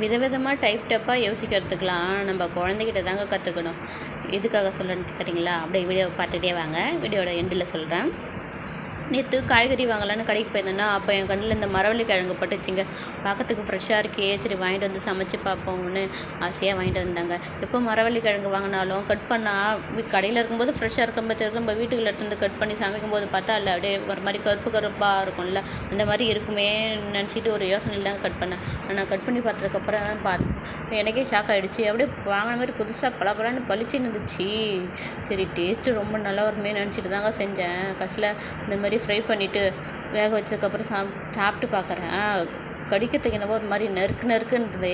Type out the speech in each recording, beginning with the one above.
விதவிதமாக டைப்பாக யோசிக்கிறதுக்கெலாம் நம்ம குழந்தைகிட்ட தாங்க கற்றுக்கணும். எதுக்காக சொல்கிறேன்னு கேட்குறீங்களா? அப்படியே வீடியோவை பார்த்துட்டே வாங்க. வீடியோட எண்டில் சொல்கிறேன். நேற்று காய்கறி வாங்கலான்னு கடைக்கு போயிருந்தேன்னா, அப்போ என் கண்ணில் இந்த மரவள்ளி கிழங்கு பட்டுச்சுங்க. பார்க்கறதுக்கு ஃப்ரெஷ்ஷாக இருக்கே, சரி வாங்கிட்டு வந்து சமைச்சு பார்ப்போம்னு ஆசையாக வாங்கிட்டு வந்தாங்க. எப்போ மரவள்ளி கிழங்கு வாங்கினாலும் கட் பண்ணால் கடையில் இருக்கும்போது ஃப்ரெஷ்ஷாக இருக்கும்போது நம்ம வீட்டுக்குள்ள எடுத்து கட் பண்ணி சமைக்கும்போது பார்த்தா இல்லை அப்படியே ஒரு மாதிரி கருப்பு கருப்பாக இருக்கும்ல, அந்த மாதிரி இருக்குமே நினச்சிட்டு ஒரு யோசனையில் தான் கட் பண்ணேன். ஆனால் கட் பண்ணி பார்த்ததுக்கப்புறம் எனக்கே ஷாக் ஆகிடுச்சு. அப்படியே வாங்கின மாதிரி புதுசாக பலப்பலான்னு பளிச்சுன்னு இருந்துச்சு. சரி டேஸ்ட்டு ரொம்ப நல்லா வருமே நினச்சிட்டு தாங்க செஞ்சேன். கடைசியில் இந்த மாதிரி ஃப்ரை பண்ணிவிட்டு வேக வச்சதுக்கப்புறம் சாப்பிட்டு பார்க்குறேன். கடிக்கிறதுக்கு என்னவோ ஒரு மாதிரி நறுக்குன்றது.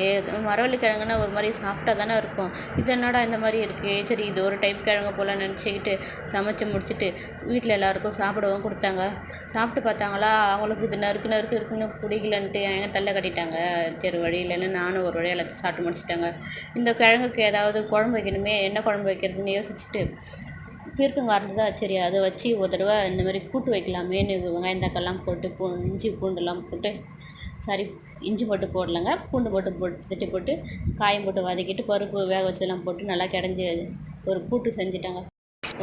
மரவள்ளி கிழங்குன்னா ஒரு மாதிரி சாஃப்டாக தானே இருக்கும். இது என்னடா இந்த மாதிரி இருக்குது, சரி இது ஒரு டைப் கிழங்கு போல் நினச்சிக்கிட்டு சமைச்சு முடிச்சுட்டு வீட்டில் எல்லாேருக்கும் சாப்பிடவும் கொடுத்தாங்க. சாப்பிட்டு பார்த்தாங்களா, அவங்களுக்கு இது நறுக்கு இருக்குன்னு பிடிக்கலன்ட்டு எங்கள் தள்ள கட்டிட்டாங்க. சரி வழி இல்லைன்னு நானும் ஒரு வழியாக எல்லாத்தையும் சாப்பிட்டு முடிச்சிட்டாங்க. இந்த கிழங்குக்கு ஏதாவது குழம்பு வைக்கணுமே, என்ன குழம்பு வைக்கிறதுன்னு யோசிச்சுட்டு பீர்க்கங்காய் இருந்ததா, சரி அதை வச்சு ஒரு தடவை இந்த மாதிரி கூட்டு வைக்கலாமேன்னு வெங்காயம் தக்காளிலாம் போட்டு இஞ்சி பூண்டுலாம் போட்டு இஞ்சி போட்டு போடலைங்க, பூண்டு தட்டி போட்டு காயம் போட்டு வதக்கிட்டு பருப்பு வேக வச்சதெல்லாம் போட்டு நல்லா கிடஞ்சி ஒரு கூட்டு செஞ்சுட்டாங்க.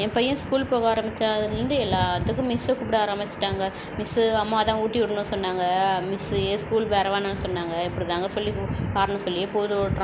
என் பையன் ஸ்கூல் போக ஆரம்பித்ததுலேருந்து எல்லாத்துக்கும் மிஸ்ஸை கூப்பிட ஆரம்பிச்சிட்டாங்க. மிஸ்ஸு அம்மா தான் ஊட்டி விடணும்னு சொன்னாங்க, மிஸ்ஸு ஸ்கூல் வேறு வேணான்னு சொன்னாங்க. இப்படி தாங்க சொல்லி காரணம் சொல்லியே போட்டு விட்றான்.